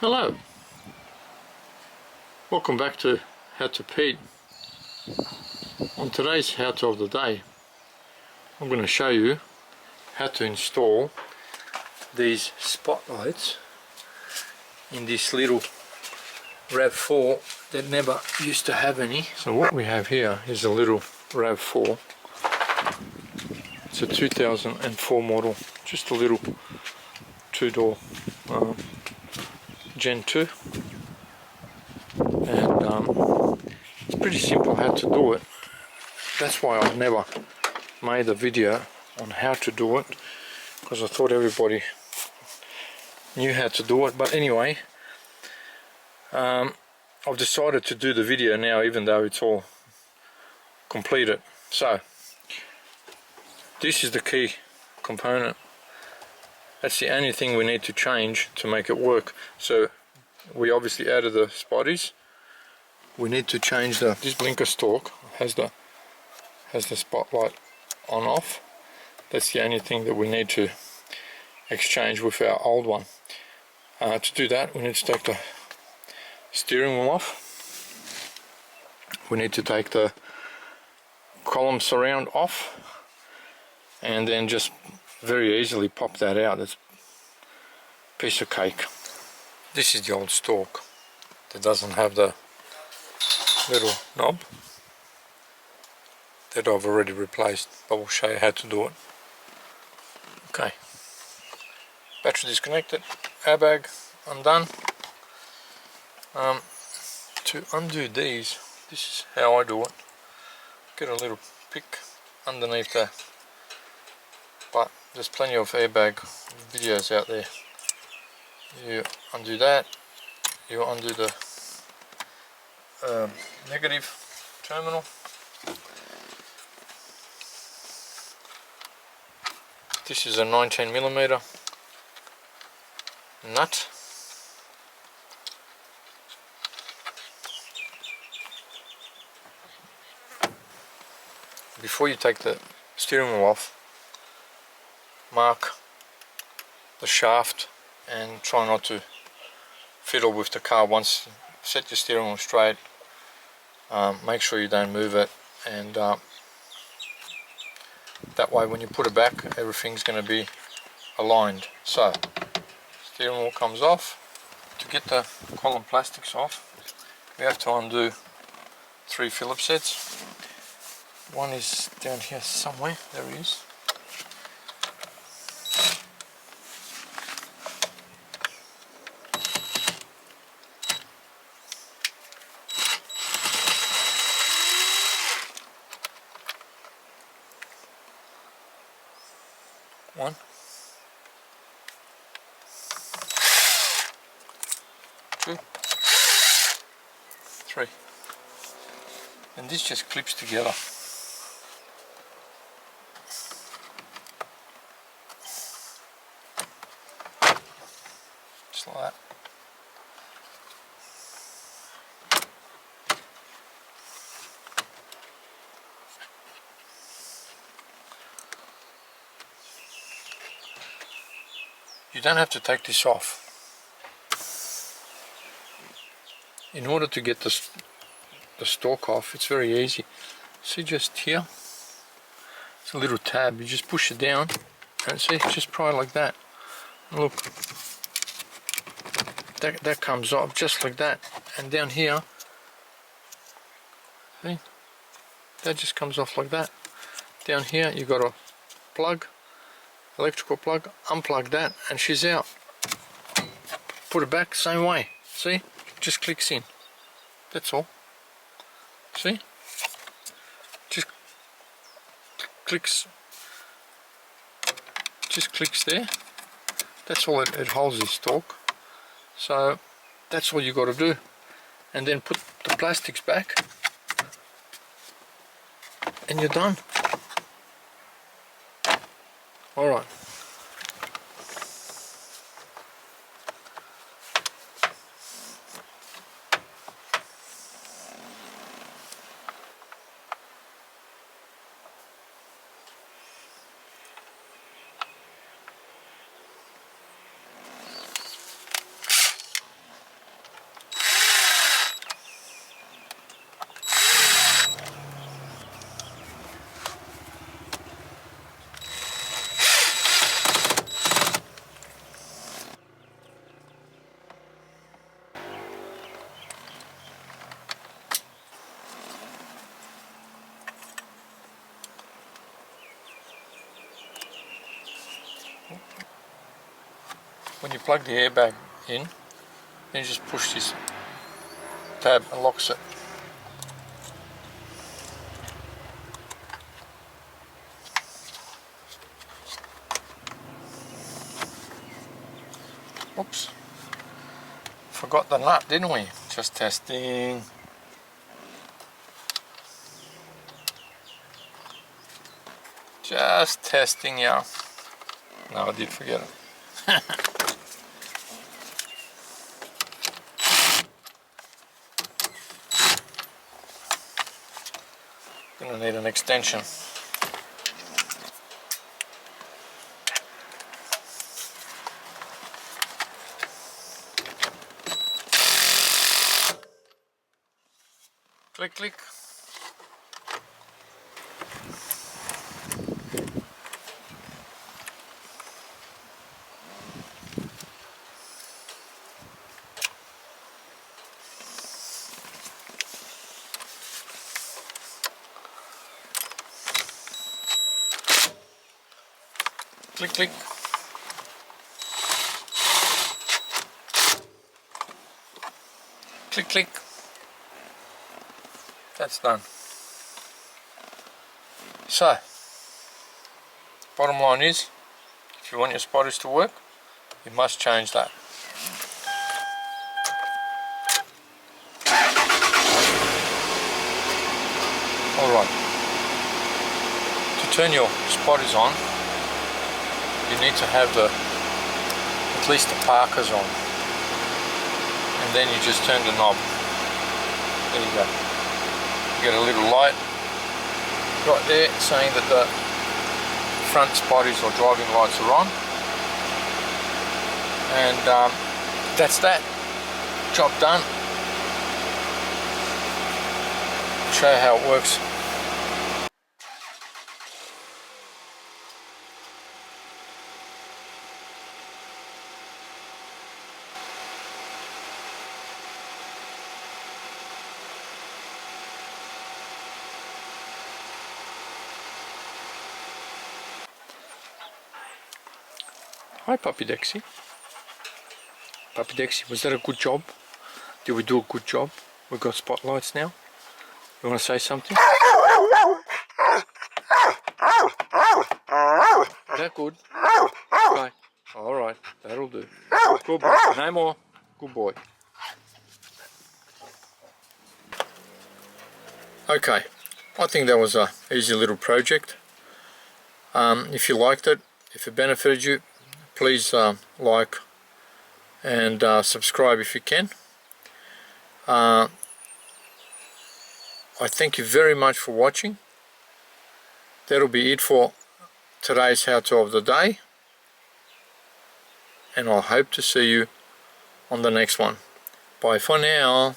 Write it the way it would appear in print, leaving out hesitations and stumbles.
Hello, welcome back to How to Pete. On today's How To of the Day, I'm going to show you how to install these spotlights in this little Rav4 that never used to have any. So what we have here is a little Rav4. It's a 2004 model, just a little two-door Gen 2, and it's pretty simple how to do it. That's why I've never made a video on how to do it, because I thought everybody knew how to do it. But anyway, I've decided to do the video now, even though it's all completed. So this is the key component. That's the only thing we need to change to make it work. So we obviously added the spotties. We need to change this blinker stalk has the spotlight on off. That's the only thing that we need to exchange with our old one. To do that, we need to take the steering wheel off. We need to take the column surround off, and then just very easily pop that out. It's a piece of cake. This is the old stalk that doesn't have the little knob that I've already replaced, but we'll show you how to do it. Okay, battery disconnected, airbag undone. To undo these, this is how I do it. Get a little pick underneath there, but there's plenty of airbag videos out there. You undo that, you undo the negative terminal. This is a 19mm nut. Before you take the steering wheel off, mark the shaft and try not to fiddle with the car. Once you set your steering wheel straight, make sure you don't move it, and that way when you put it back, everything's going to be aligned. So steering wheel comes off. To get the column plastics off, we have to undo 3 Phillips heads. One is down here somewhere. There he is. One, 2, 3, and this just clips together. Just like that. You don't have to take this off. In order to get the stalk off, it's very easy. See, just here, it's a little tab. You just push it down, and see, just pry like that. And look, that comes off just like that. And down here, see, that just comes off like that. Down here, you got a plug. Electrical plug, unplug that, and she's out. Put it back, same way. See, just clicks in. That's all. See, just clicks there. That's all it holds this stalk. So that's all you got to do, and then put the plastics back, and you're done. All right. when you plug the airbag in, then you just push this tab and locks it. Oops, forgot the nut, didn't we? Just testing. Just testing, yeah. No, I did forget it. Gonna need an extension. Click, click. Click, click. Click, click. That's done. So, bottom line is, if you want your spotters to work, you must change that. Alright, to turn your spotters on, you need to have at least the parkers on, and then you just turn the knob. There you go. You get a little light right there saying that the front spotters or driving lights are on, and that's that. Job done. I'll show you how it works. Hi Puppy Dexy. Puppy Dexy, was that a good job? Did we do a good job? We've got spotlights now. You want to say something? Is that good? Okay. Alright, that'll do. Good boy. No more. Good boy. Okay, I think that was a easy little project. If you liked it, if it benefited you, please like and subscribe if you can. I thank you very much for watching. That'll be it for today's how-to of the day, and I hope to see you on the next one. Bye for now.